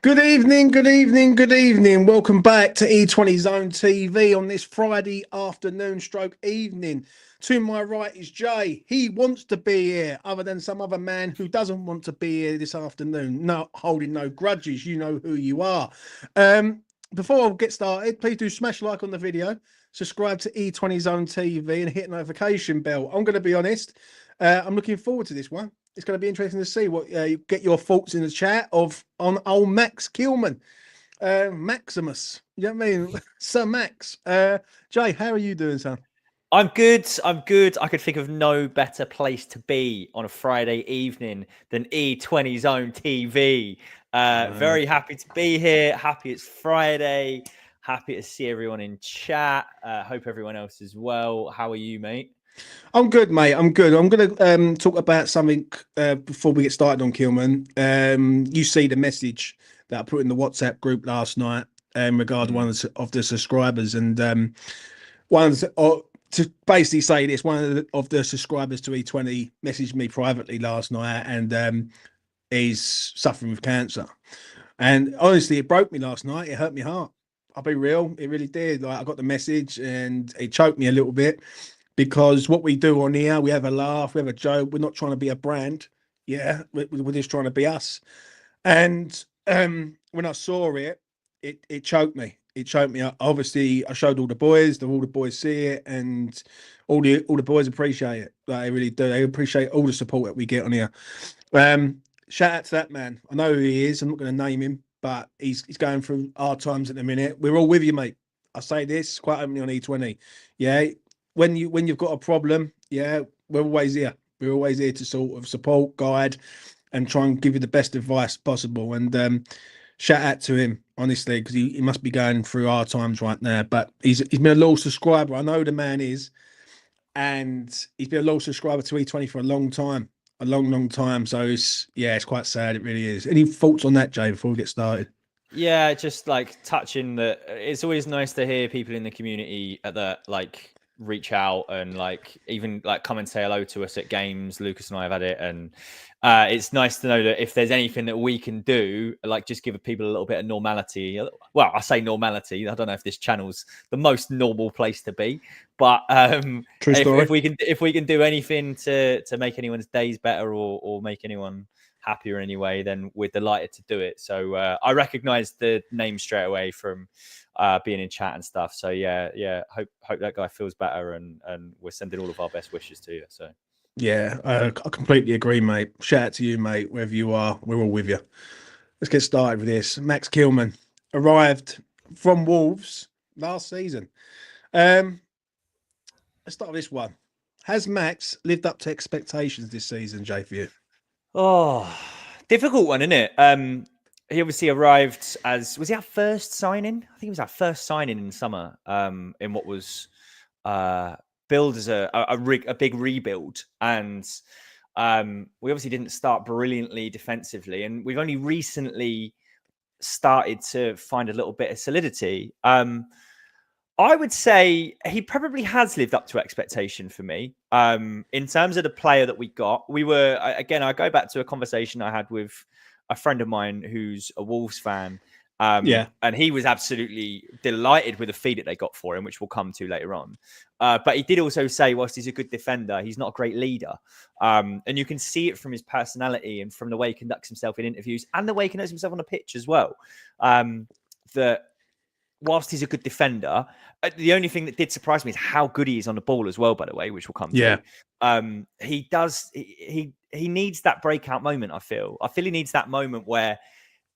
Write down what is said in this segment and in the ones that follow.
Good evening, good evening, good evening. Welcome back to E20 Zone TV on this Friday afternoon stroke evening. To my right is Jay. He wants to be here, other than some other man who doesn't want to be here this afternoon. Not holding no grudges. You know who you are. Before I get started, please do smash like on the video, subscribe to E20 Zone TV and hit notification bell. I'm going to be honest, I'm looking forward to this one. It's going to be interesting to see what you get your thoughts in the chat on old Max Kilman, Maximus. You know what I mean, Sir Max. Jay, how are you doing, son? I'm good. I'm good. I could think of no better place to be on a Friday evening than E20 Zone TV. Very happy to be here. Happy it's Friday. Happy to see everyone in chat. Hope everyone else is well. How are you, mate? I'm good, mate. I'm good. I'm going to talk about something before we get started on Kilman. You see the message that I put in the WhatsApp group last night regarding one of the subscribers, and to basically say this, one of the subscribers to E20 messaged me privately last night, and he's suffering with cancer. And honestly, it broke me last night. It hurt my heart. I'll be real. It really did. Like, I got the message and it choked me a little bit, because what we do on here, we have a laugh, we have a joke. We're not trying to be a brand. Yeah, we're just trying to be us. And when I saw it, it choked me. It choked me. Obviously, I showed all the boys see it, and all the boys appreciate it. Like, they really do. They appreciate all the support that we get on here. Shout out to that man. I know who he is. I'm not going to name him, but he's going through hard times at the minute. We're all with you, mate. I say this quite openly on E20. Yeah, when you've got a problem, yeah, we're always here. We're always here to sort of support, guide, and try and give you the best advice possible. And shout out to him, honestly, because he must be going through hard times right now. But he's been a loyal subscriber. I know the man is, and he's been a loyal subscriber to E20 for a long time, a long time. So it's quite sad. It really is. Any thoughts on that, Jay, before we get started? Yeah, just like touching that. It's always nice to hear people in the community that like reach out and like even like come and say hello to us at games. Lucas and I have had it, and it's nice to know that if there's anything that we can do, like just give people a little bit of normality. Well, I say normality. I don't know if this channel's the most normal place to be, but if we can do anything to make anyone's days better or make anyone happier anyway, then we're delighted to do it. So I recognized the name straight away from being in chat and stuff. So yeah. Hope that guy feels better, and we're sending all of our best wishes to you. So Yeah, I completely agree, mate. Shout out to you, mate, wherever you are. We're all with you. Let's get started with this. Max Kilman arrived from Wolves last season. Let's start with this one. Has Max lived up to expectations this season, Jay, for you? Oh, difficult one, isn't it? He obviously arrived was he our first signing? I think it was our first signing in summer. In what was billed as a big rebuild, and we obviously didn't start brilliantly defensively, and we've only recently started to find a little bit of solidity. I would say he probably has lived up to expectation for me. In terms of the player that we got, I go back to a conversation I had with a friend of mine who's a Wolves fan. And he was absolutely delighted with the fee that they got for him, which we'll come to later on. But he did also say, whilst he's a good defender, he's not a great leader. And you can see it from his personality and from the way he conducts himself in interviews and the way he conducts himself on the pitch as well. That whilst he's a good defender, the only thing that did surprise me is how good he is on the ball as well, by the way, which we'll come to. He needs that breakout moment, I feel he needs that moment where,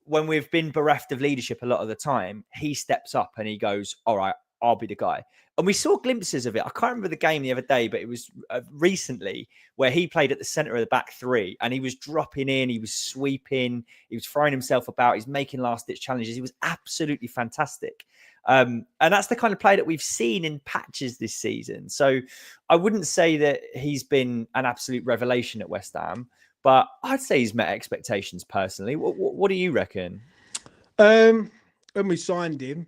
when we've been bereft of leadership a lot of the time, he steps up and he goes, all right, I'll be the guy. And we saw glimpses of it. I can't remember the game the other day, but it was recently where he played at the center of the back three and he was dropping in, he was sweeping, he was throwing himself about, he's making last-ditch challenges. He was absolutely fantastic. And that's the kind of play that we've seen in patches this season. So I wouldn't say that he's been an absolute revelation at West Ham, but I'd say he's met expectations personally. What do you reckon? When we signed him,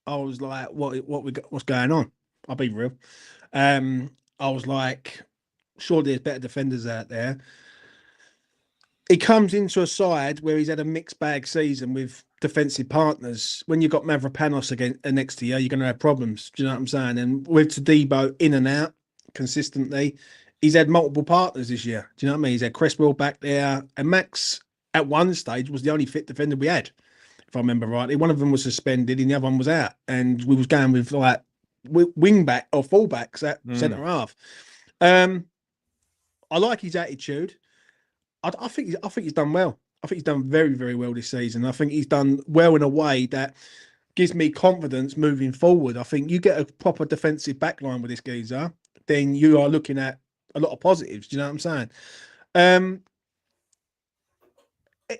I was like, what's going on? I'll be real. I was like, sure, there's better defenders out there. he comes into a side where he's had a mixed bag season with defensive partners. When you've got Mavropanos again next to you, you're going to have problems. Do you know what I'm saying? And with Todibo in and out consistently, he's had multiple partners this year. Do you know what I mean? He's had Cresswell back there, and Max at one stage was the only fit defender we had, if I remember rightly. One of them was suspended and the other one was out, and we was going with like wing back or full backs at centre half. I like his attitude. I think he's done well. I think he's done very, very well this season. I think he's done well in a way that gives me confidence moving forward. I think you get a proper defensive backline with this geezer, then you are looking at a lot of positives. Do you know what I'm saying?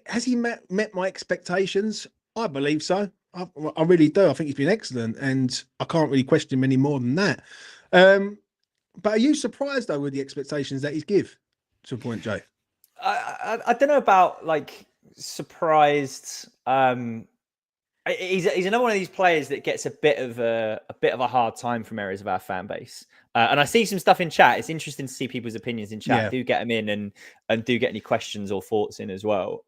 Has he met my expectations? I believe so. I really do. I think he's been excellent, and I can't really question him any more than that. But are you surprised though with the expectations that he's give to a point, Jay? I don't know about like surprised. He's another one of these players that gets a bit of a hard time from areas of our fan base. And I see some stuff in chat. It's interesting to see people's opinions in chat. Yeah. Do get them in and do get any questions or thoughts in as well.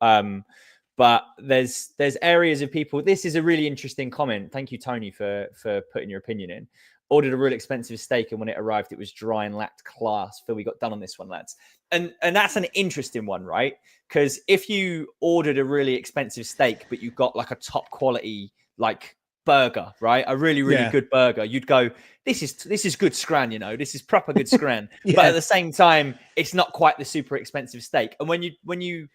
But there's areas of people. This is a really interesting comment. Thank you, Tony, for putting your opinion in. Ordered a real expensive steak, and when it arrived, it was dry and lacked class. Phil, we got done on this one, lads. And that's an interesting one, right? Because if you ordered a really expensive steak, but you got like a top quality like burger, right? A really, really good burger, you'd go, this is good scran, you know, this is proper good scran. But at the same time, it's not quite the super expensive steak. And when you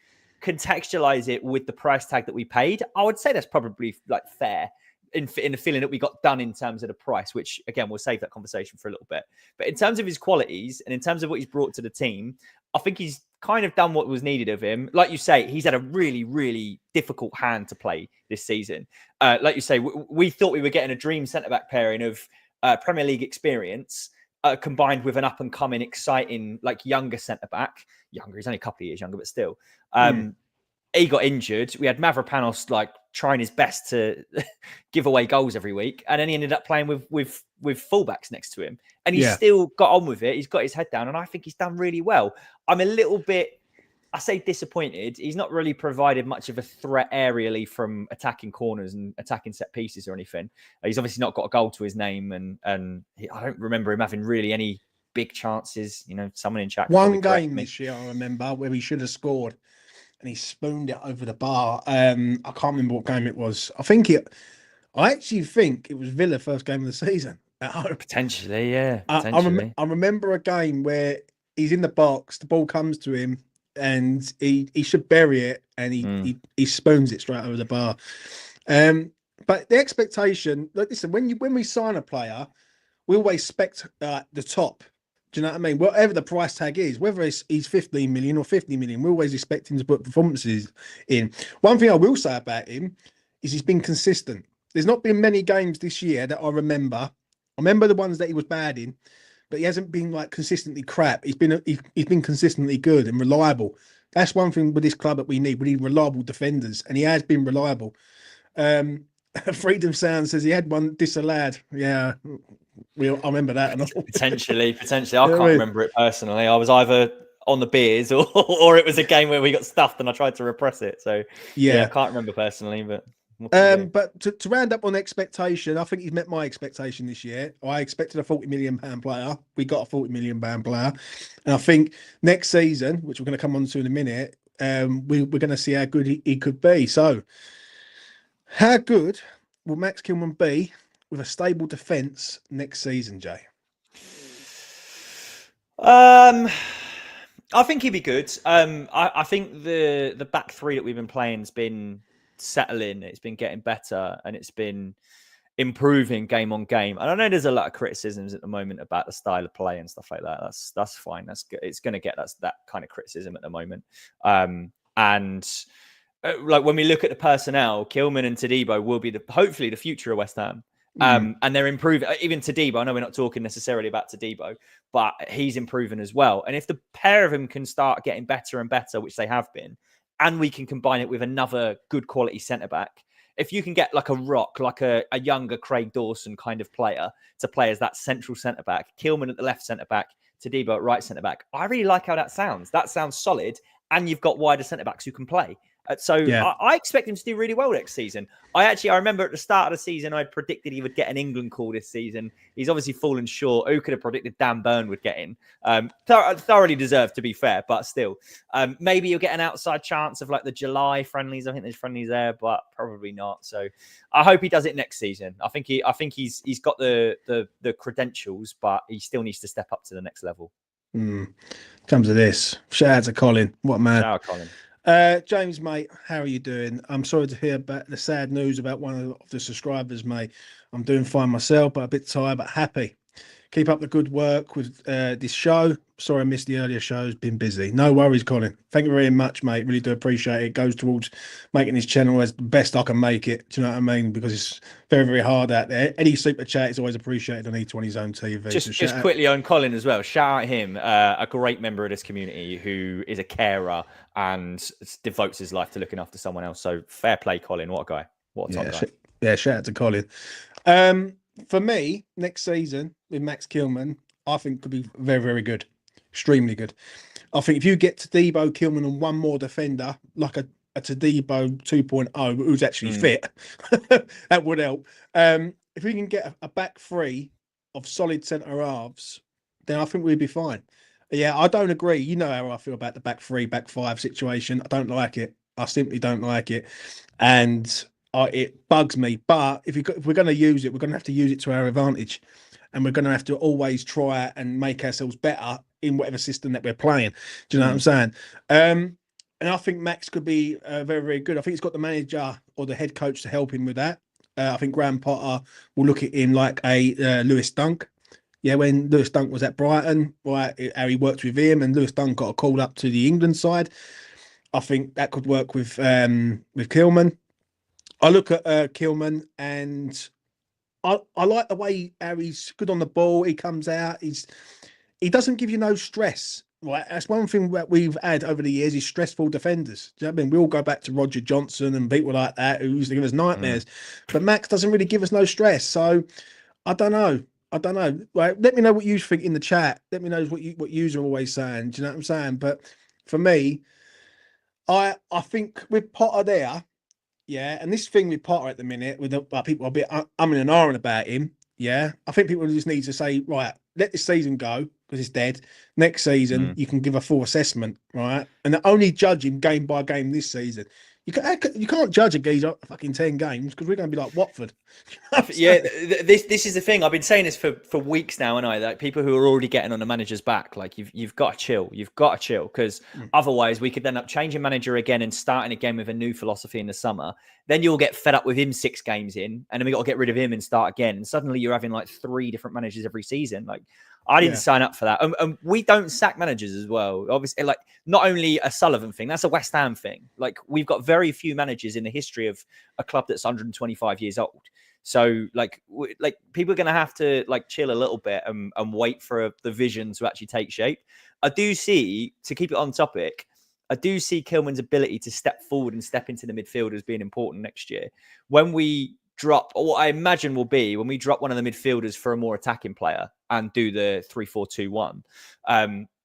contextualize it with the price tag that we paid, I would say that's probably like fair. In the feeling that we got done in terms of the price, which again, we'll save that conversation for a little bit. But in terms of his qualities and in terms of what he's brought to the team, I think he's kind of done what was needed of him. Like you say, he's had a really, really difficult hand to play this season. Like you say, we thought we were getting a dream centre-back pairing of Premier League experience combined with an up-and-coming, exciting, like younger centre-back. Younger, he's only a couple of years younger, but still. He got injured. We had Mavropanos like trying his best to give away goals every week, and then he ended up playing with fullbacks next to him, and he still got on with it. He's got his head down, and I think he's done really well. I'm a little bit, I say disappointed. He's not really provided much of a threat aerially from attacking corners and attacking set pieces or anything. He's obviously not got a goal to his name, and I don't remember him having really any big chances. You know, someone in chat. One game this year I remember where he should have scored, and he spooned it over the bar. I can't remember what game it was. I actually think it was Villa first game of the season at home. Potentially, yeah. Potentially. I remember a game where he's in the box, the ball comes to him, and he should bury it, and he spoons it straight over the bar. But the expectation, like listen, when we sign a player, we always expect the top. Do you know what I mean? Whatever the price tag is, whether he's 15 million or 50 million, we're always expecting to put performances in. One thing I will say about him is he's been consistent. There's not been many games this year that I remember. I remember the ones that he was bad in, but he hasn't been like consistently crap. He's been consistently good and reliable. That's one thing with this club that we need. We need reliable defenders, and he has been reliable. Freedom Sound says he had one disallowed. Yeah. I remember that. Potentially. I can't remember it personally. I was either on the beers or it was a game where we got stuffed and I tried to repress it. So yeah, I can't remember personally. But to round up on expectation, I think he's met my expectation this year. I expected a £40 million player. We got a £40 million player, and I think next season, which we're going to come on to in a minute, we're going to see how good he could be. So, how good will Max Kilman be with a stable defence next season, Jay? I think he'd be good. I think the back three that we've been playing has been settling. It's been getting better, and it's been improving game on game. And I know there's a lot of criticisms at the moment about the style of play and stuff like that. That's fine. That's good. It's going to get that kind of criticism at the moment. Like when we look at the personnel, Kilman and Todibo will be hopefully the future of West Ham. And they're improving. Even Todibo, I know we're not talking necessarily about Todibo, but he's improving as well. And if the pair of them can start getting better and better, which they have been, and we can combine it with another good quality centre-back, if you can get like a rock, like a younger Craig Dawson kind of player to play as that central centre-back, Kilman at the left centre-back, Todibo at right centre-back, I really like how that sounds. That sounds solid. and you've got wider centre backs who can play. So Yeah. I expect him to do really well next season. I remember at the start of the season, I predicted he would get an England call this season. He's obviously fallen short. Who could have predicted Dan Burn would get in? Thoroughly deserved, to be fair, but still. Maybe you'll get an outside chance of like the July friendlies. I think there's friendlies there, but probably not. So I hope he does it next season. I think he's got the credentials, but he still needs to step up to the next level. Comes to this. Shout out to Colin. What a man. Shout out, Colin. James, mate, how are you doing? I'm sorry to hear about the sad news about one of the subscribers, mate. I'm doing fine myself, but a bit tired, but happy. Keep up the good work with this show. Sorry I missed the earlier shows. Been busy. No worries, Colin. Thank you very much, mate. Really do appreciate it. It goes towards making this channel as best I can make it. Do you know what I mean? Because it's very, very hard out there. Any super chat is always appreciated on E20 Zone TV. Just quickly on Colin as well. Shout out him, a great member of this community who is a carer and devotes his life to looking after someone else. So fair play, Colin. What a guy. What a top guy. Yeah, shout out to Colin. For me, next season with Max Kilman, I think could be very, very good. Extremely good. I think if you get Todibo, Kilman and one more defender, like a Todibo 2.0, who's actually fit, that would help. If we can get a back three of solid centre halves, then I think we'd be fine. Yeah, I don't agree. You know how I feel about the back three, back five situation. I don't like it. I simply don't like it. And it bugs me. But if we're going to use it, we're going to have to use it to our advantage. And we're going to have to always try and make ourselves better in whatever system that we're playing. Do you know what I'm saying? And I think Max could be very, very good. I think he's got the manager or the head coach to help him with that. I think Graham Potter will look at him like a Lewis Dunk. Yeah, when Lewis Dunk was at Brighton, right, how he worked with him, and Lewis Dunk got a call up to the England side. I think that could work with Kilman. I look at Kilman and I like the way how he's good on the ball. He comes out. He doesn't give you no stress. Right, that's one thing that we've had over the years is stressful defenders. Do you know what I mean? We all go back to Roger Johnson and people like that who used to give us nightmares. But Max doesn't really give us no stress. So I don't know. Right, let me know what you think in the chat. Let me know what you are always saying. Do you know what I'm saying? But for me, I think with Potter there, yeah, and this thing with Potter at the minute, with people a bit umming and ahhing about him, yeah, I think people just need to say, right, let this season go because it's dead. Next season, you can give a full assessment, right? And only judge him game by game this season. You can't judge a geezer fucking 10 games because we're going to be like Watford. Yeah, this is the thing. I've been saying this for weeks now, and like people who are already getting on the manager's back, like you've got to chill. You've got to chill because otherwise we could end up changing manager again and starting again with a new philosophy in the summer. Then you'll get fed up with him 6 games in, and then we got to get rid of him and start again. And suddenly you're having like 3 different managers every season. Like I didn't sign up for that. And we don't sack managers as well. Obviously, like not only a Sullivan thing, that's a West Ham thing. Like we've got very few managers in the history of a club that's 125 years old. So like people are going to have to like chill a little bit and wait for the vision to actually take shape. I do see, to keep it on topic, I do see Kilman's ability to step forward and step into the midfield as being important next year. When we drop, or what I imagine will be when we drop one of the midfielders for a more attacking player and do the 3-4-2-1,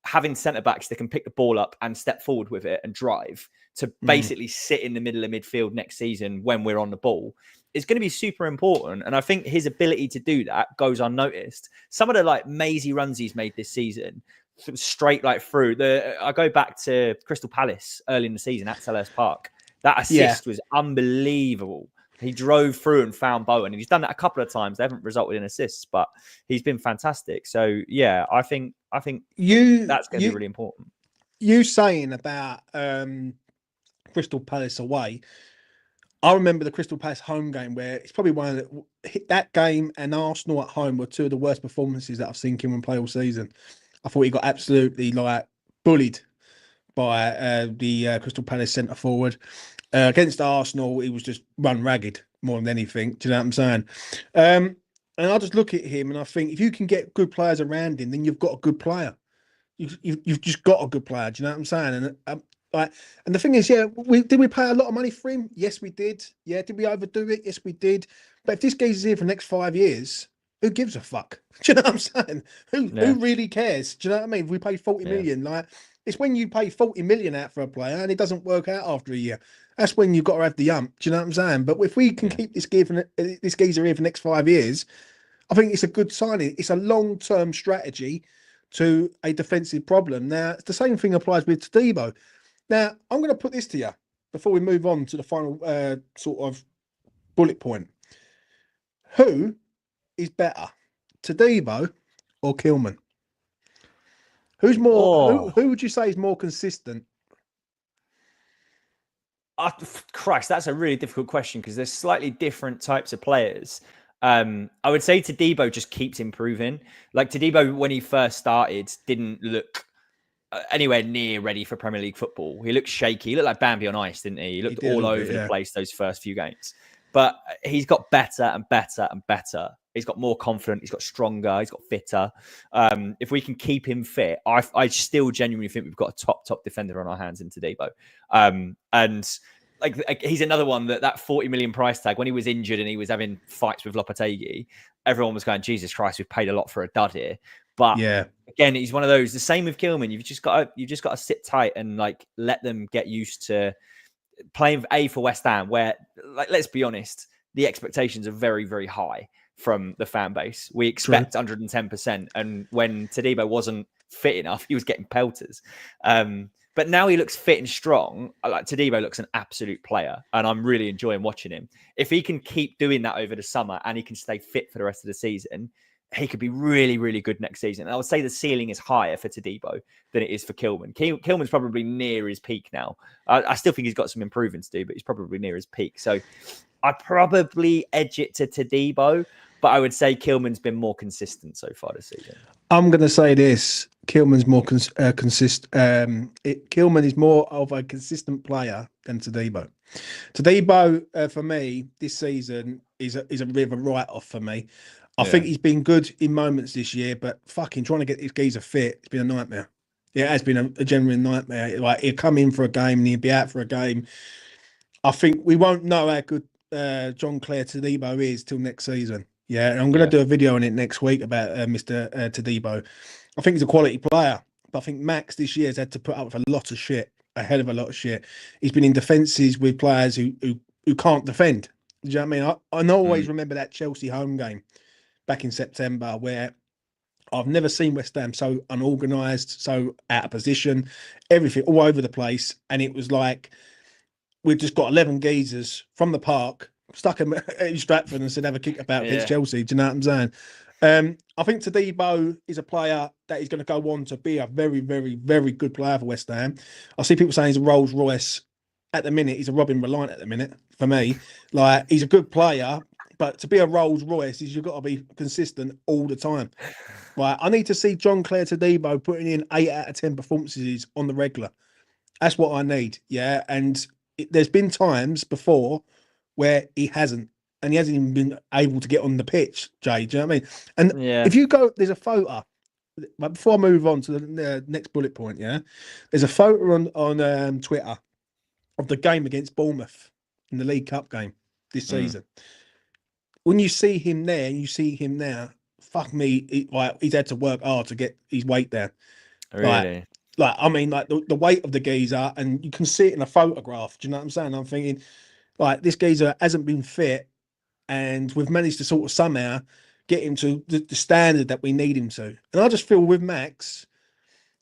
having centre backs that can pick the ball up and step forward with it and drive to basically sit in the middle of midfield next season when we're on the ball is going to be super important. And I think his ability to do that goes unnoticed. Some of the like mazy runs he's made this season, straight like through I go back to Crystal Palace early in the season at Selhurst Park. That assist was unbelievable. He drove through and found Bowen, and he's done that a couple of times. They haven't resulted in assists, but he's been fantastic. So yeah, I think that's going to be really important. You saying about Crystal Palace away, I remember the Crystal Palace home game where it's probably one of that game and Arsenal at home were 2 of the worst performances that I've seen Kilman play all season. I thought he got absolutely like bullied by the Crystal Palace centre forward. Against Arsenal, he was just run ragged more than anything. Do you know what I'm saying? And I just look at him and I think if you can get good players around him, then you've got a good player. You've just got a good player. Do you know what I'm saying? And and the thing is, yeah, did we pay a lot of money for him? Yes, we did. Yeah, did we overdo it? Yes, we did. But if this geezer's here for the next 5 years, who gives a fuck? Do you know what I'm saying? Who really cares? Do you know what I mean? If we pay 40 million, like It's when you pay 40 million out for a player and it doesn't work out after a year. That's when you've got to have the ump. Do you know what I'm saying? But if we can keep this geezer here for the next 5 years, I think it's a good signing. It's a long-term strategy to a defensive problem. Now, the same thing applies with Tadibo. Now, I'm going to put this to you before we move on to the final sort of bullet point. Who is better, Tadibo or Kilman? Who's more? Who would you say is more consistent? Christ, that's a really difficult question because there's slightly different types of players. I would say Tadibo just keeps improving. Like Tadibo, when he first started, didn't look anywhere near ready for Premier League football. He looked shaky. He looked like Bambi on ice, didn't he? He looked all over the place those first few games. But he's got better and better and better. He's got more confident. He's got stronger. He's got fitter. If we can keep him fit, I still genuinely think we've got a top defender on our hands in Tadibo. And like he's another one that 40 million price tag, when he was injured and he was having fights with Lopetegui, everyone was going, Jesus Christ, we've paid a lot for a dud here. But again, he's one of those. The same with Kilman. You've just got to sit tight and like let them get used to playing for West Ham, where, like, let's be honest, the expectations are very, very high from the fan base. We expect 110%, and when Tadibo wasn't fit enough, he was getting pelters. But now he looks fit and strong. Like Tadibo looks an absolute player, and I'm really enjoying watching him. If he can keep doing that over the summer and he can stay fit for the rest of the season, he could be really, really good next season. And I would say the ceiling is higher for Tadibo than it is for Kilman. Kilman's probably near his peak now. I still think he's got some improving to do, but he's probably near his peak. So I'd probably edge it to Tadibo, but I would say Kilman's been more consistent so far this season. I'm going to say this. Kilman's more consistent. Kilman is more of a consistent player than Tadibo. Tadibo, for me, this season is a bit of a write-off for me. I think he's been good in moments this year, but fucking trying to get this geezer fit, it's been a nightmare. Yeah, it has been a genuine nightmare. Like, he'll come in for a game and he'll be out for a game. I think we won't know how good John Clare Tadibo is till next season. Yeah, and I'm going to do a video on it next week about Mr. Tadibo. I think he's a quality player, but I think Max this year has had to put up with a lot of shit, a hell of a lot of shit. He's been in defences with players who can't defend. Do you know what I mean? I always remember that Chelsea home game back in September, where I've never seen West Ham so unorganised, so out of position, everything all over the place. And it was like we've just got 11 geezers from the park, stuck him in Stratford and said, have a kick about against Chelsea. Do you know what I'm saying? I think Tadibo is a player that is going to go on to be a very, very, very good player for West Ham. I see people saying he's a Rolls Royce at the minute. He's a Robin Reliant at the minute for me. Like, he's a good player, but to be a Rolls Royce is you've got to be consistent all the time. Right? I need to see John Clare Tadibo putting in 8 out of 10 performances on the regular. That's what I need. Yeah. And there's been times before where he hasn't, and he hasn't even been able to get on the pitch, Jay. Do you know what I mean? And if you go, there's a photo. But before I move on to the next bullet point, there's a photo on Twitter of the game against Bournemouth in the League Cup game this season. When you see him there and you see him now, fuck me, he's had to work hard to get his weight down. Really? Like I mean, like the weight of the geezer, and you can see it in a photograph. Do you know what I'm saying? I'm thinking, like, this geezer hasn't been fit, and we've managed to sort of somehow get him to the standard that we need him to. And I just feel with Max,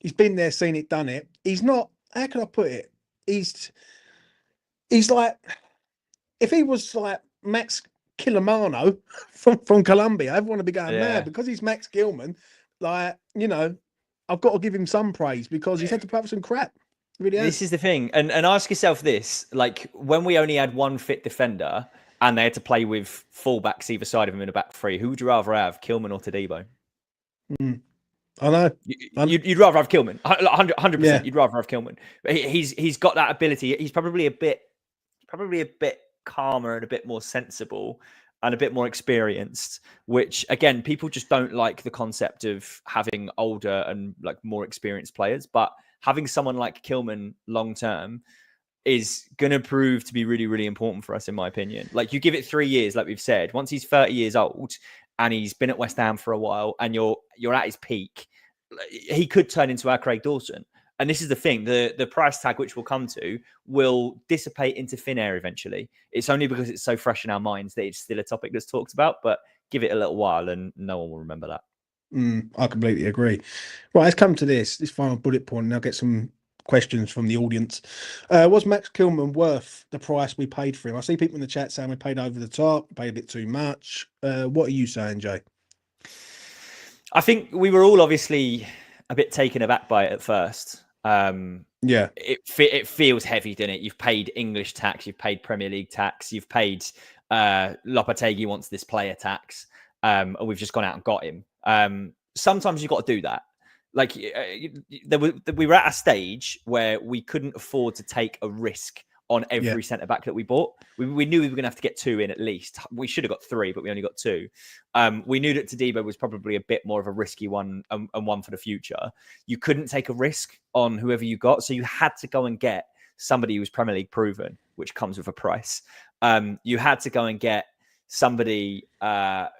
he's been there, seen it, done it. He's not, how can I put it? He's like, if he was like Max Kilmano from Colombia, everyone would be going mad, because he's Max Kilman. Like, you know, I've got to give him some praise because he's had to put up some crap. Really has. This is the thing. And ask yourself this, like, when we only had one fit defender and they had to play with fullbacks either side of him in a back three, who would you rather have, Kilman or Tadibo? I know. You'd rather have Kilman. 100%. You'd rather have Kilman. He's got that ability. He's probably a bit calmer and a bit more sensible and a bit more experienced, which, again, people just don't like the concept of having older and like more experienced players. But having someone like Kilman long term is going to prove to be really, really important for us, in my opinion. Like, you give it 3 years, like we've said, once he's 30 years old and he's been at West Ham for a while and you're at his peak, he could turn into our Craig Dawson. And this is the thing, the price tag, which we'll come to, will dissipate into thin air eventually. It's only because it's so fresh in our minds that it's still a topic that's talked about, but give it a little while and no one will remember that. I completely agree. Right, let's come to this final bullet point, and I'll get some questions from the audience. Was Max Kilman worth the price we paid for him? I see people in the chat saying we paid over the top, paid a bit too much. What are you saying, Jay? I think we were all obviously a bit taken aback by it at first. Yeah, it feels heavy, doesn't it? You've paid English tax, you've paid Premier League tax, you've paid Lopetegui wants this player tax, and we've just gone out and got him. Sometimes you've got to do that. Like we were at a stage where we couldn't afford to take a risk on every centre back that we bought. We knew we were going to have to get 2 in at least. We should have got 3, but we only got 2. We knew that Todibo was probably a bit more of a risky one and one for the future. You couldn't take a risk on whoever you got, so you had to go and get somebody who was Premier League proven, which comes with a price. You had to go and get somebody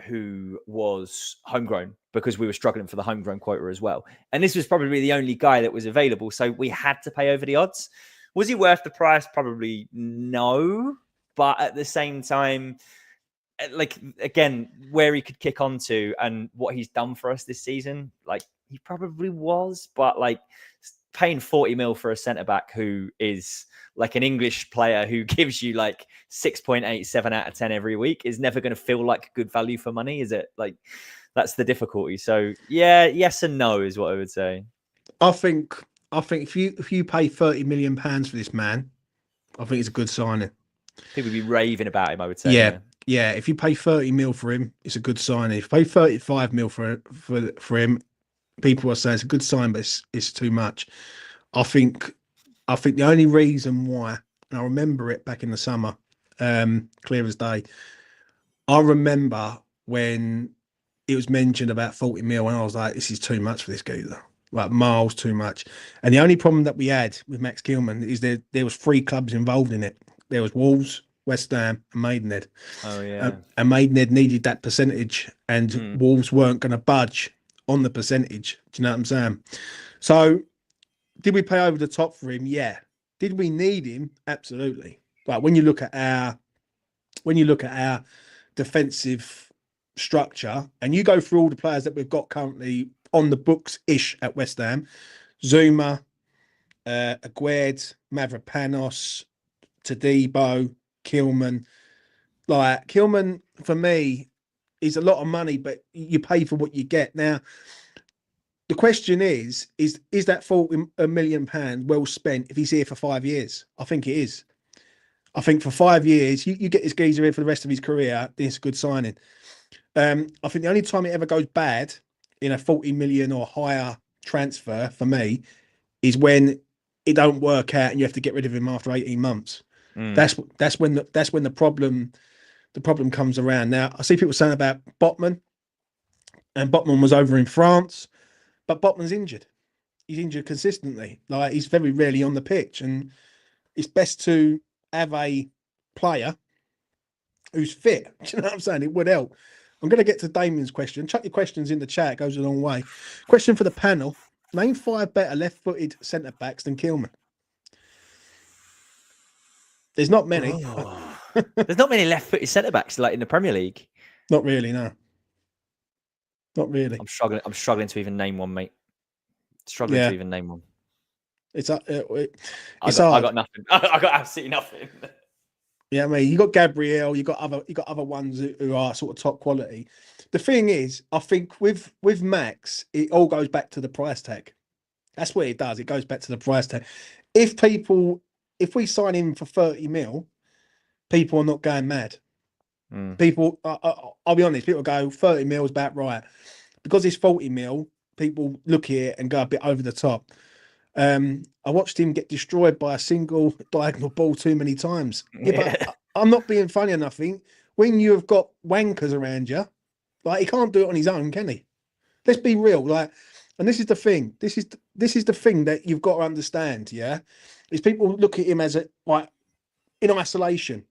who was homegrown, because we were struggling for the homegrown quota as well. And this was probably the only guy that was available, so we had to pay over the odds. Was he worth the price? Probably no. But at the same time, like, again, where he could kick onto and what he's done for us this season, like, he probably was. But, like, paying 40 mil for a centre-back who is like an English player who gives you, like, 6.8, 7 out of 10 every week is never going to feel like good value for money, is it? Like, that's the difficulty. So, yeah, yes and no is what I would say. I think if you pay £30 million for this man, I think it's a good signing. People would be raving about him, I would say. Yeah. If you pay 30 mil for him, it's a good signing. If you pay 35 mil for him, people are saying it's a good sign, but it's too much. I think the only reason why, and I remember it back in the summer, clear as day. I remember when it was mentioned about 40 mil, and I was like, this is too much for this geezer. Like, miles too much. And the only problem that we had with Max Kilman is there was 3 clubs involved in it. There was Wolves, West Ham, and Maidenhead. Oh, yeah. And Maidenhead needed that percentage, and Wolves weren't going to budge on the percentage. Do you know what I'm saying? So, did we pay over the top for him? Yeah. Did we need him? Absolutely. But when you look at our defensive structure, and you go through all the players that we've got currently on the books-ish at West Ham, Zuma, Aguerd, Mavropanos, Todibo, Kilman. Like, Kilman, for me, is a lot of money, but you pay for what you get. Now, the question is that £40 million well spent if he's here for 5 years? I think it is. I think for 5 years, you get this geezer here for the rest of his career, it's a good signing. I think the only time it ever goes bad in a 40 million or higher transfer for me is when it don't work out and you have to get rid of him after 18 months. That's when the problem comes around. Now, I see people saying about Botman, and Botman was over in France, but Botman's injured. He's injured consistently. Like, he's very rarely on the pitch, and it's best to have a player who's fit. Do you know what I'm saying? It would help. I'm going to get to Damien's question. Chuck your questions in the chat. It goes a long way. Question for the panel. Name 5 better left-footed centre-backs than Kilman. There's not many. Oh. There's not many left-footed centre-backs like in the Premier League. Not really, no. Not really. I'm struggling to even name one, mate. To even name one. It's hard. I got nothing. I got absolutely nothing. Yeah, I mean, you got Gabriel, you got other ones who are sort of top quality. The thing is, I think with Max, it all goes back to the price tag. That's what it does. It goes back to the price tag. If we sign him for 30 mil, people are not going mad. People, I'll be honest, people go 30 mil is about right. Because it's 40 mil, people look here and go a bit over the top. I watched him get destroyed by a single diagonal ball too many times. Yeah, but I'm not being funny or nothing. When you have got wankers around you, like, he can't do it on his own, can he? Let's be real. Like, and this is the thing. This is the thing that you've got to understand. Yeah, is people look at him as like in isolation.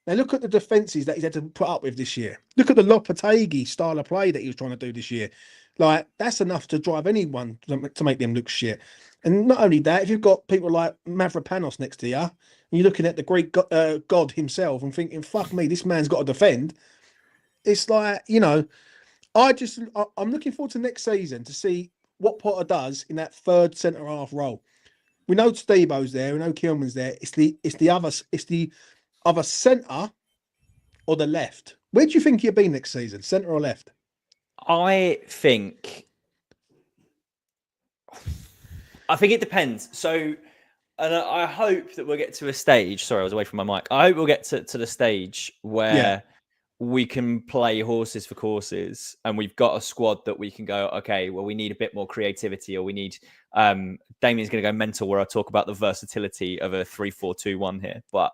Now look at the defences that he's had to put up with this year. Look at the Lopetegui style of play that he was trying to do this year. Like, that's enough to drive anyone to make them look shit. And not only that, if you've got people like Mavropanos next to you, and you're looking at the Greek god himself and thinking, fuck me, this man's got to defend. It's like, I'm looking forward to next season to see what Potter does in that third centre half role. We know Stebo's there, we know Kilman's there. It's the other centre or the left. Where do you think he'll be next season? Centre or left? I think it depends. So, and I hope that we'll get to a stage. Sorry, I was away from my mic. I hope we'll get to the stage where we can play horses for courses, and we've got a squad that we can go, okay, well, we need a bit more creativity, or we need. Damien's going to go mental where I talk about the versatility of a 3-4-2-1 here, but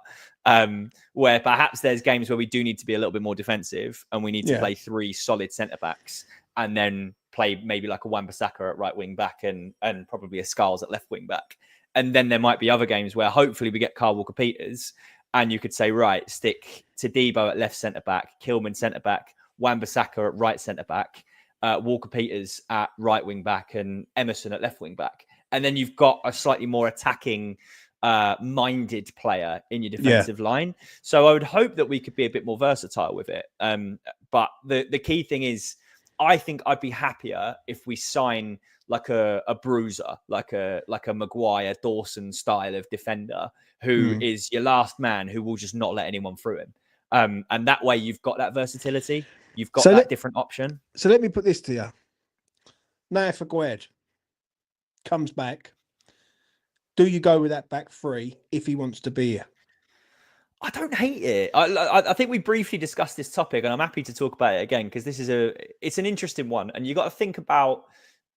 where perhaps there's games where we do need to be a little bit more defensive, and we need to play 3 solid centre backs, and then play maybe like a Wan-Bissaka at right wing back and probably a Scarles at left wing back. And then there might be other games where hopefully we get Kyle Walker-Peters, and you could say, right, stick Todibo at left centre back, Kilman centre back, Wan-Bissaka at right centre back, Walker-Peters at right wing back, and Emerson at left wing back. And then you've got a slightly more attacking minded player in your defensive line. So I would hope that we could be a bit more versatile with it. But the key thing is, I think I'd be happier if we sign like a bruiser, like a Maguire Dawson style of defender who is your last man, who will just not let anyone through him. And that way you've got that versatility. You've got that different option. So let me put this to you. Now if Aguerd comes back, do you go with that back 3 if he wants to be here? I don't hate it. I think we briefly discussed this topic, and I'm happy to talk about it again because it's an interesting one, and you got to think about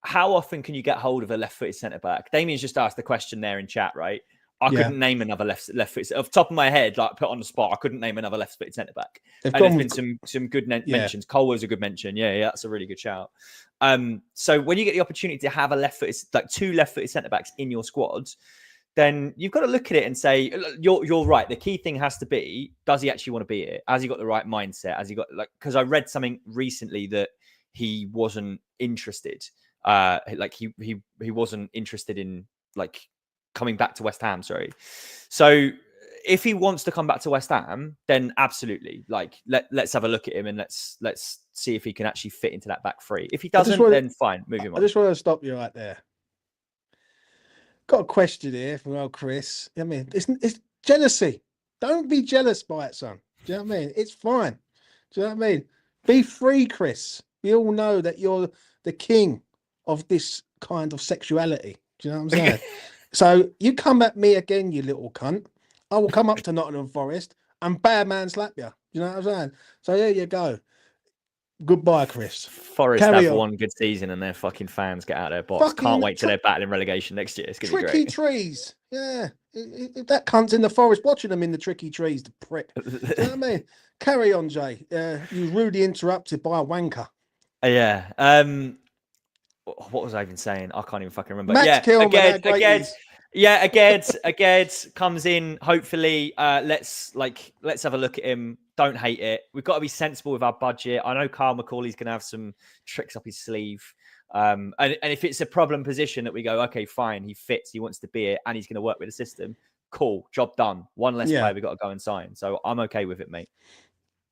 how often can you get hold of a left-footed centre back. Damien's just asked the question there in chat, right? I couldn't name another left-footed. Off the top of my head, like put on the spot, I couldn't name another left-footed centre back. And there's been some good mentions. Cole was a good mention. Yeah, that's a really good shout. So when you get the opportunity to have a left-footed, like 2 left-footed centre backs in your squad, then you've got to look at it and say, you're right. The key thing has to be, does he actually want to be here? Has he got the right mindset? Has he got, like, because I read something recently that he wasn't interested. He wasn't interested in like coming back to West Ham. Sorry. So if he wants to come back to West Ham, then absolutely, like let's have a look at him and let's see if he can actually fit into that back 3. If he doesn't, then fine, move him on. I just want to stop you right there. Got a question here from old Chris. I mean, it's jealousy. Don't be jealous by it, son. Do you know what I mean? It's fine. Do you know what I mean? Be free, Chris. We all know that you're the king of this kind of sexuality. Do you know what I'm saying? So you come at me again, you little cunt. I will come up to Nottingham Forest and bad man slap you. You know what I'm saying? So there you go. Goodbye, Chris. Forest have one good season and their fucking fans get out of their box. Can't wait till they're battling relegation next year. It's going to be great. Tricky trees. Yeah. That cunt's in the forest watching them in the tricky trees, the prick. You know what I mean? Carry on, Jay. You were rudely interrupted by a wanker. Yeah. What was I even saying? I can't even fucking remember. Kilman, again, comes in. Hopefully, let's have a look at him. Don't hate it. We've got to be sensible with our budget. I know Carl McCauley's going to have some tricks up his sleeve. And if it's a problem position that we go, okay, fine, he fits, he wants to be it, and he's going to work with the system. Cool, job done. One less player we got to go and sign. So I'm okay with it, mate.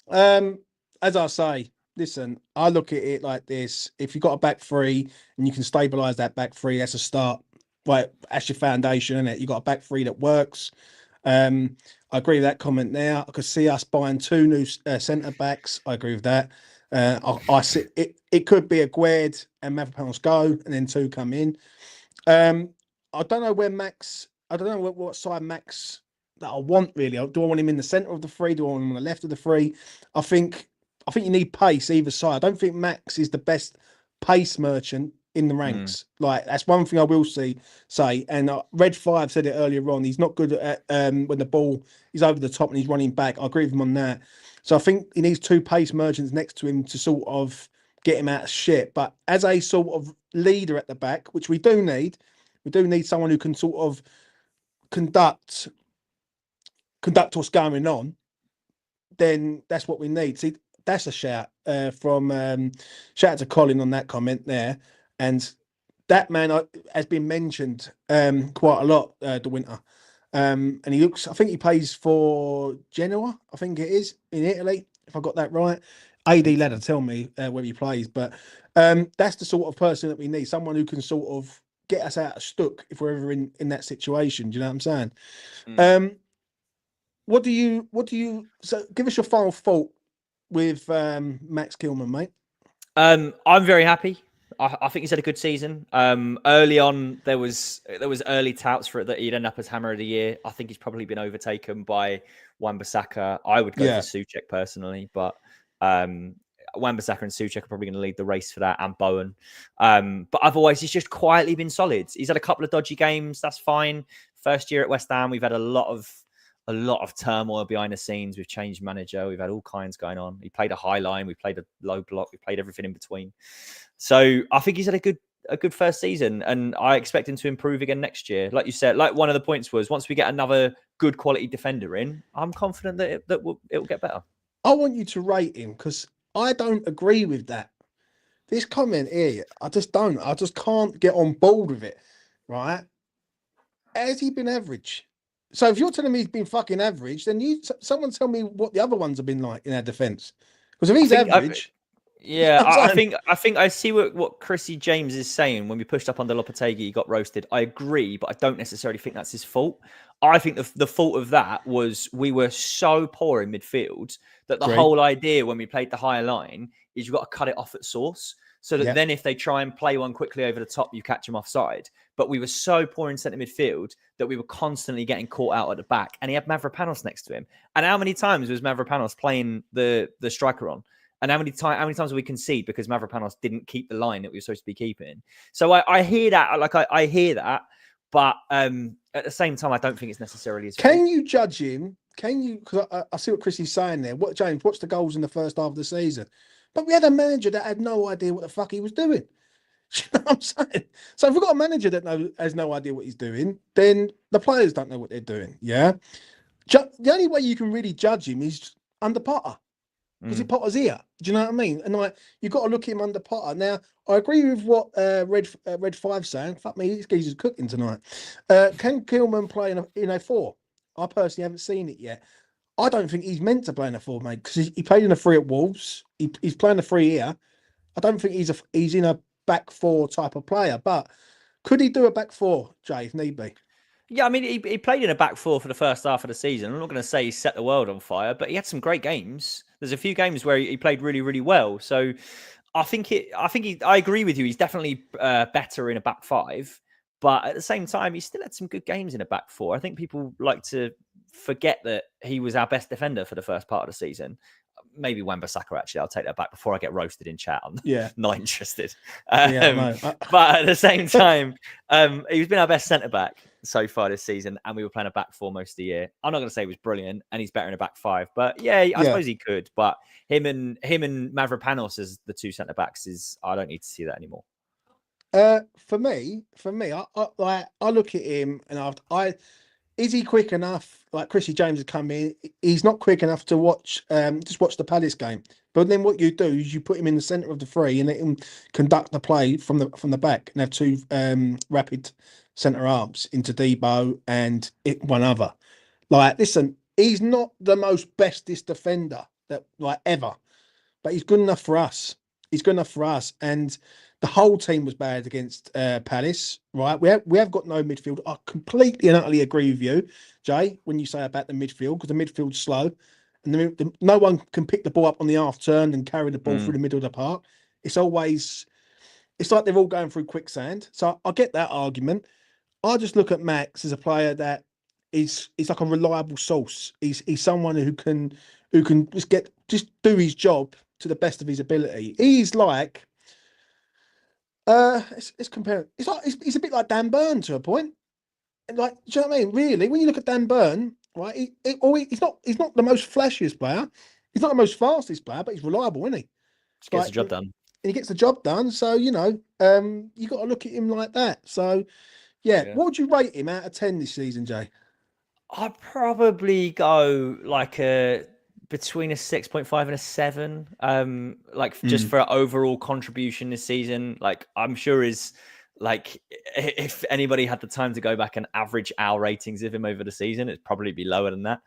As I say, listen, I look at it like this. If you've got a back 3 and you can stabilise that back 3, that's a start. Right, that's your foundation, isn't it? You've got a back 3 that works. I agree with that comment there. I could see us buying 2 new centre backs. I agree with that. I see it could be Aguerd and Mavropanos go, and then 2 come in. I don't know where Max. I don't know what side Max that I want really. Do I want him in the centre of the 3? Do I want him on the left of the 3? I think you need pace either side. I don't think Max is the best pace merchant in the ranks. Like, that's one thing I will say. And Red 5 said it earlier on. He's not good at when the ball is over the top and he's running back. I agree with him on that. So I think he needs 2 pace merchants next to him to sort of get him out of shit. But as a sort of leader at the back, which we do need someone who can sort of conduct what's going on. Then that's what we need. See, that's a shout from shout out to Colin on that comment there. And that man has been mentioned quite a lot, the winter. And he looks, I think he plays for Genoa, I think it is, in Italy, if I got that right. AD Ladder, tell me where he plays. But that's the sort of person that we need, someone who can sort of get us out of stuck if we're ever in that situation. Do you know what I'm saying? What do you, so give us your final thought with Max Kilman, mate. I'm very happy. I think he's had a good season. Early on, there was early touts for it that he'd end up as Hammer of the Year. I think he's probably been overtaken by Wan-Bissaka. I would go for Souček personally, but Wan-Bissaka and Souček are probably going to lead the race for that, and Bowen. But otherwise, he's just quietly been solid. He's had a couple of dodgy games. That's fine. First year at West Ham, we've had a lot of turmoil behind the scenes. We've changed manager. We've had all kinds going on. He played a high line. We played a low block. We played everything in between. So I think he's had a good first season, and I expect him to improve again next year. Like you said, like one of the points was, once we get another good quality defender in, I'm confident that it will get better. I want you to rate him, because I don't agree with that. This comment here, I just don't. I just can't get on board with it, right? Has he been average? So if you're telling me he's been fucking average, then someone tell me what the other ones have been like in our defence. Because if he's average... I think I see what Chrissy James is saying. When we pushed up under Lopetegui, he got roasted. I agree, but I don't necessarily think that's his fault. I think the fault of that was we were so poor in midfield that the whole idea when we played the higher line is you've got to cut it off at source, so that then if they try and play one quickly over the top, you catch them offside. But we were so poor in centre midfield that we were constantly getting caught out at the back. And he had Mavropanos next to him. And how many times was Mavropanos playing the striker on? And how many times did we concede because Mavropanos didn't keep the line that we were supposed to be keeping? So I hear that, I hear that, but at the same time, I don't think it's necessarily his fault. Can you judge him? Can you? Because I see what Chrissy's saying there. James, watch the goals in the first half of the season. But we had a manager that had no idea what the fuck he was doing. You know what I'm saying? So if we've got a manager that has no idea what he's doing, then the players don't know what they're doing. Yeah. The only way you can really judge him is under Potter. Because Potter's here. Do you know what I mean? And you've got to look at him under Potter. Now, I agree with what Red 5 saying. Fuck me, these geezer's cooking tonight. Can Kilman play in a 4? I personally haven't seen it yet. I don't think he's meant to play in a 4, mate, because he played in a 3 at Wolves. He's playing a 3 here. I don't think he's in a back 4 type of player. But could he do a back 4, Jay, if need be? Yeah, I mean, he played in a back 4 for the first half of the season. I'm not going to say he set the world on fire, but he had some great games. There's a few games where he played really, really well. So I agree with you. He's definitely better in a back 5, but at the same time, he still had some good games in a back 4. I think people like to forget that he was our best defender for the first part of the season. Maybe Wan-Bissaka, actually. I'll take that back before I get roasted in chat. I'm not interested. But at the same time, he's been our best centre-back so far this season, and we were playing a back 4 most of the year. I'm not going to say he was brilliant, and he's better in a back 5, but I suppose he could. But him and Mavropanos as the 2 centre-backs I don't need to see that anymore. For me, I look at him and is he quick enough? Like Chrissy James has come in, he's not quick enough to watch the Palace game. But then what you do is you put him in the centre of the 3 and let him conduct the play from the back and have 2 rapid centre halves into Debo and one other. Like, listen, he's not the most bestest defender that ever, but he's good enough for us. He's good enough for us, and the whole team was bad against Palace, right? We have got no midfield. I completely and utterly agree with you, Jay, when you say about the midfield, because the midfield's slow, and no one can pick the ball up on the half turn and carry the ball through the middle of the park. It's like they're all going through quicksand. So I get that argument. I just look at Max as a player that is like a reliable source. He's someone who can just do his job to the best of his ability. He's like it's comparing. He's a bit like Dan Burn to a point. Like, do you know what I mean? Really, when you look at Dan Burn, right? He's not the most flashiest player. He's not the most fastest player, but he's reliable, isn't he? Gets the job done. And he gets the job done. So you got to look at him like that. So yeah, what would you rate him out of 10 this season, Jay? I'd probably go between a 6.5 and a 7. Just for overall contribution this season. Like, I'm sure his Like, if anybody had the time to go back and average our ratings of him over the season, it'd probably be lower than that.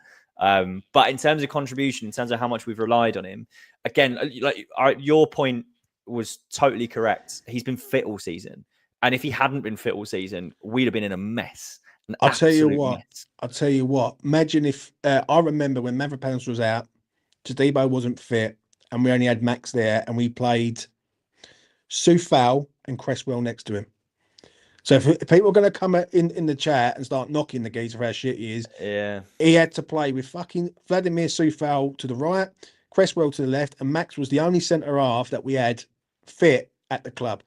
But in terms of contribution, in terms of how much we've relied on him, again, like your point was totally correct. He's been fit all season, and if he hadn't been fit all season, we'd have been in a mess. I'll tell you what. Imagine if I remember when Mavropanos was out, Todibo wasn't fit, and we only had Max there, and we played Soufal and Cresswell next to him. So if people are going to come in the chat and start knocking the geezer for how shit he is, he had to play with fucking Vladimir Soufal to the right, Cresswell to the left, and Max was the only centre half that we had fit at the club.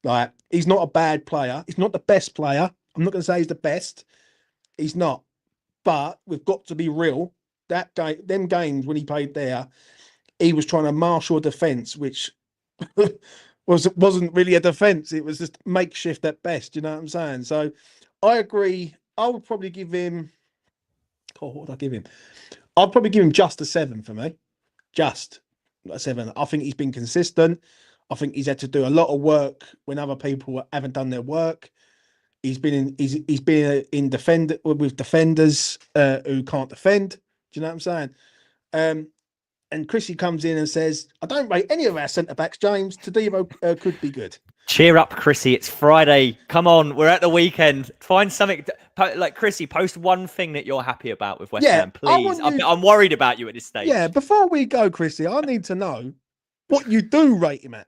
Like, he's not a bad player. He's not the best player. I'm not going to say he's the best. He's not. But we've got to be real. That game, them games when he played there, he was trying to marshal a defence, which wasn't really a defence. It was just makeshift at best. You know what I'm saying? So I agree. I would probably give him. Oh, what would I give him? I'd probably give him just a 7 for me. Just a 7. I think he's been consistent. I think he's had to do a lot of work when other people haven't done their work. He's been in with defenders who can't defend. Do you know what I'm saying? And Chrissy comes in and says, I don't rate any of our centre-backs, James. Todibo could be good. Cheer up, Chrissy. It's Friday. Come on. We're at the weekend. Find something. Like, Chrissy, post one thing that you're happy about with West Ham, please. I'm worried about you at this stage. Yeah, before we go, Chrissy, I need to know what you do rate him at.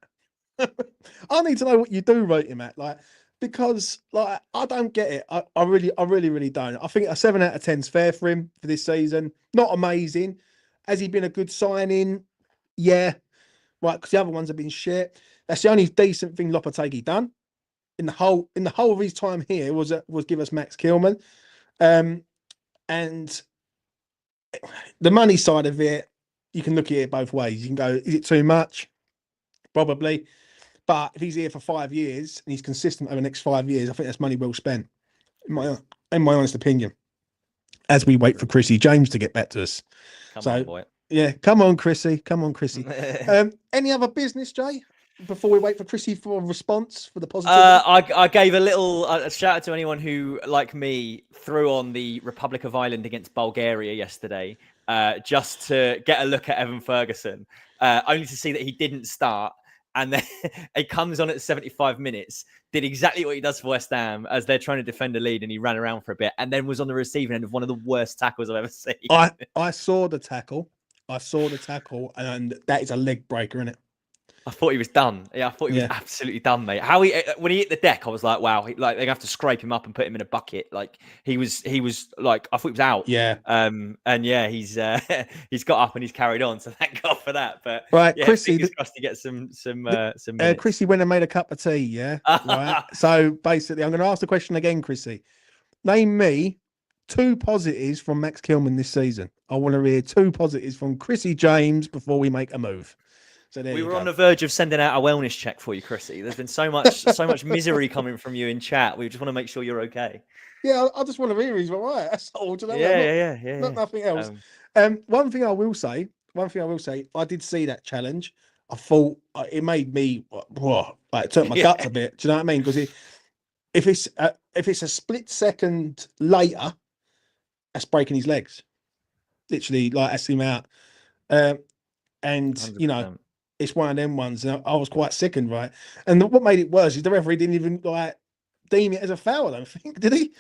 I need to know what you do rate him at. Like, because like I don't get it. I really don't. I think a 7 out of 10 is fair for him for this season. Not amazing. Has he been a good signing? Yeah. Right, because the other ones have been shit. That's the only decent thing Lopetegui done in the whole of his time here was give us Max Kilman. And the money side of it, you can look at it both ways. You can go, is it too much? Probably. But if he's here for 5 years and he's consistent over the next 5 years, I think that's money well spent, in my honest opinion. As we wait for Chrissy James to get back to us. Come on, boy. Yeah, come on, Chrissy. Any other business, Jay? Before we wait for Chrissy for a response for the positive? I gave a little shout out to anyone who, like me, threw on the Republic of Ireland against Bulgaria yesterday, just to get a look at Evan Ferguson, only to see that he didn't start. And then it comes on at 75 minutes, did exactly what he does for West Ham as they're trying to defend a lead, and he ran around for a bit and then was on the receiving end of one of the worst tackles I've ever seen. I saw the tackle. And that is a leg breaker, isn't it? I thought he was done. Yeah, I thought he was absolutely done, mate. When he hit the deck, I was like, wow, they have to scrape him up and put him in a bucket. Like he was like, I thought he was out. Yeah. And yeah, he's got up and he's carried on. So thank God for that. But right, yeah, Chrissy, fingers crossed to get some minutes. Chrissy went and made a cup of tea. Yeah. Right. So basically, I'm going to ask the question again, Chrissy. Name me 2 positives from Max Kilman this season. I want to hear 2 positives from Chrissy James before we make a move. So we were on the verge of sending out a wellness check for you, Chrissy. There's been so much misery coming from you in chat. We just want to make sure you're okay. Yeah, I just want to hear he's all right. That's all. Yeah. Nothing else. One thing I will say, I did see that challenge. I thought it made me it turned my guts a bit. Do you know what I mean? Because if it's a split second later, that's breaking his legs. Literally, like that's him out. And 100%. You know. It's one of them ones. And I was quite sickened, right? And what made it worse is the referee didn't even deem it as a foul. I don't think, did he?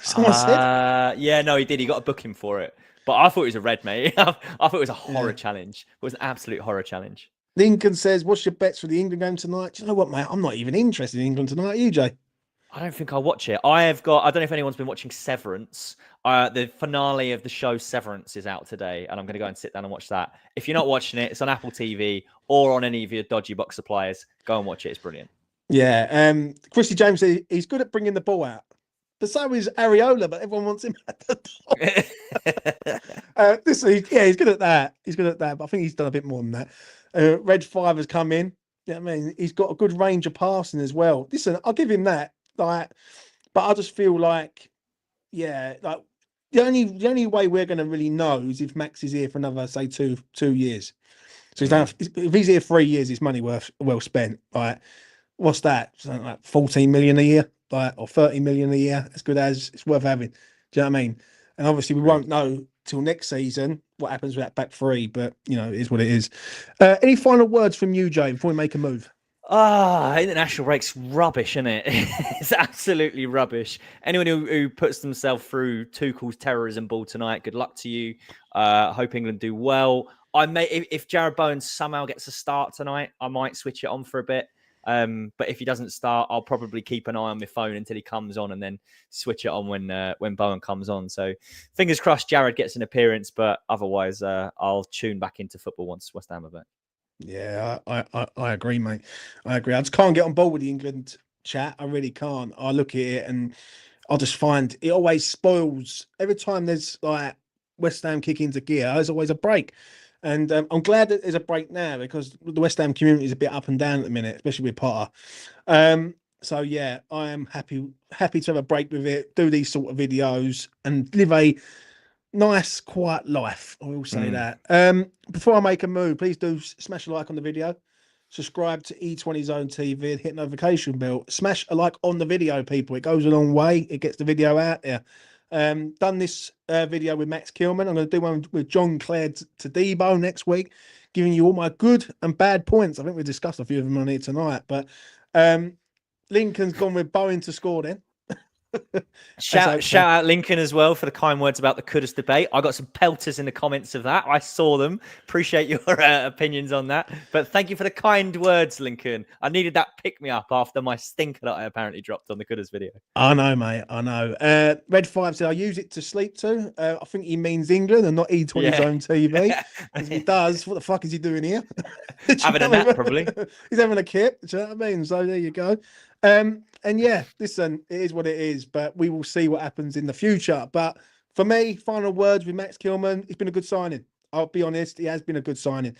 Someone said. Yeah, no, he did. He got a booking for it. But I thought it was a red, mate. I thought it was a horror challenge. It was an absolute horror challenge. Lincoln says, "What's your bets for the England game tonight?" Do you know what, mate? I'm not even interested in England tonight. Are you, Jay? I don't think I'll watch it. I don't know if anyone's been watching Severance. The finale of the show Severance is out today, and I'm going to go and sit down and watch that. If you're not watching it, it's on Apple TV or on any of your dodgy box suppliers. Go and watch it. It's brilliant. Yeah. Chrissy James says he's good at bringing the ball out. But so is Areola, but everyone wants him at the top. He's good at that. But I think he's done a bit more than that. Red 5 has come in. Yeah, I mean, he's got a good range of passing as well. Listen, I'll give him that. But I just feel like, the only way we're going to really know is if Max is here for another, say, two years. So if he's here 3 years, it's money well spent. Right? what's that? Something like 14 million a year, like, or 30 million a year. As good as it's worth having. Do you know what I mean? And obviously, we won't know till next season what happens with that back three, but you know, it is what it is. Any final words from you, Jay, before we make a move? International break's rubbish, isn't it? It's absolutely rubbish. Anyone who puts themselves through Tuchel's terrorism ball tonight, good luck to you. Hope England do well. I may, if Jared Bowen somehow gets a start tonight, I might switch it on for a bit. But if he doesn't start, I'll probably keep an eye on my phone until he comes on, and then switch it on when Bowen comes on. So fingers crossed, Jared gets an appearance. But otherwise, I'll tune back into football once West Ham are back. Yeah, I agree, mate. I agree. I just can't get on board with the England chat. I really can't. I look at it and I just find it always spoils. Every time there's like West Ham kick into gear, there's always a break. And I'm glad that there's a break now, because the West Ham community is a bit up and down at the minute, especially with Potter. So yeah, I am happy to have a break with it, do these sort of videos, and live a nice, quiet life. I will say that. Before I make a move, please do smash a like on the video. Subscribe to E20 Zone TV and hit notification bell. Smash a like on the video, people. It goes a long way. It gets the video out there. Done this video with Max Kilman. I'm going to do one with John Clare to Debo next week, giving you all my good and bad points. I think we discussed a few of them on here tonight. But Lincoln's gone with Bowen to score then. Shout out Lincoln as well for the kind words about the Kudus debate. I got some pelters in the comments of that. I saw them. Appreciate your opinions on that. But thank you for the kind words, Lincoln. I needed that pick me up after my stinker that I apparently dropped on the Kudus video. I know, mate. I know. Red 5 said I use it to sleep to. I think he means England and not E20 Zone TV. If he does, what the fuck is he doing here? Having a nap, probably. He's having a kip. Do you know what I mean? So there you go. And yeah, listen, it is what it is, but we will see what happens in the future. But for me, final words with Max Kilman, it's been a good signing. I'll be honest, he has been a good signing.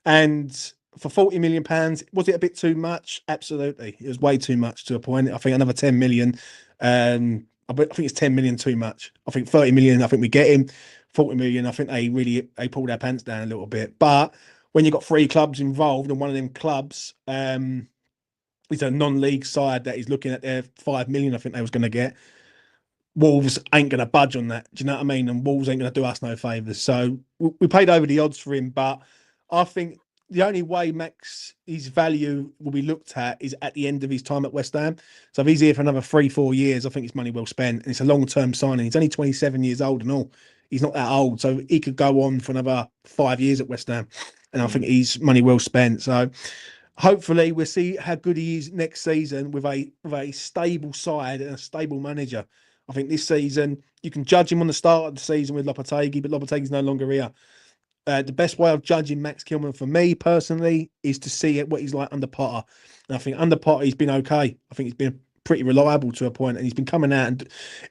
And for £40 million, was it a bit too much? Absolutely. It was way too much to a point. I think another 10 million. I think it's 10 million too much. I think 30 million, I think we get him. 40 million, I think they pulled their pants down a little bit. But when you've got 3 clubs involved, and one of them clubs, it's a non-league side that is looking at their 5 million, I think they was going to get. Wolves ain't going to budge on that. Do you know what I mean? And Wolves ain't going to do us no favours. So we paid over the odds for him. But I think the only way his value will be looked at is at the end of his time at West Ham. So if he's here for another 3-4 years, I think it's money well spent. And it's a long-term signing. He's only 27 years old and all. He's not that old. So he could go on for another 5 years at West Ham. And I think he's money well spent. So hopefully we'll see how good he is next season with a stable side and a stable manager. I think this season you can judge him on the start of the season with Lopetegui, but Lopetegui's no longer here. The best way of judging Max Kilman for me personally is to see what he's like under Potter. And I think under Potter he's been okay. I think he's been pretty reliable to a point, and he's been coming out and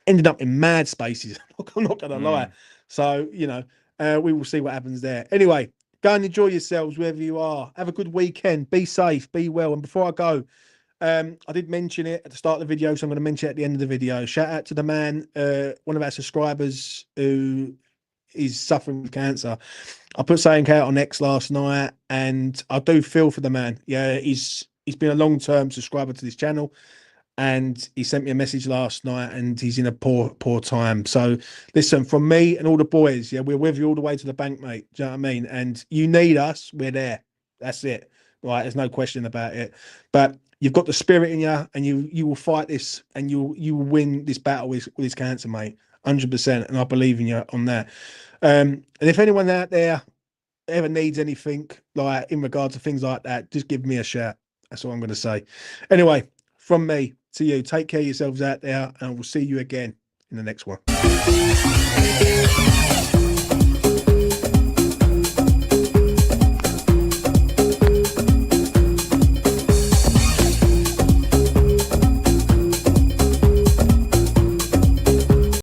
ended up in mad spaces. I'm not going to lie. So, you know, we will see what happens there. Anyway, go and enjoy yourselves wherever you are. Have a good weekend. Be safe. Be well. And before I go, I did mention it at the start of the video, so I'm going to mention it at the end of the video. Shout out to the man, one of our subscribers who is suffering with cancer. I put something out on X last night, and I do feel for the man. Yeah, he's been a long-term subscriber to this channel, and he sent me a message last night, and he's in a poor time. So listen, from me and all the boys, yeah, we're with you all the way to the bank, mate. Do you know what I mean? And you need us, we're there. That's it. Right? There's no question about it. But you've got the spirit in you, and you will fight this, and you will win this battle with this cancer, mate. 100%, and I believe in you on that. And if anyone out there ever needs anything like in regards to things like that, just give me a shout. That's all I'm going to say. Anyway, from me to you, take care of yourselves out there, and we'll see you again in the next one.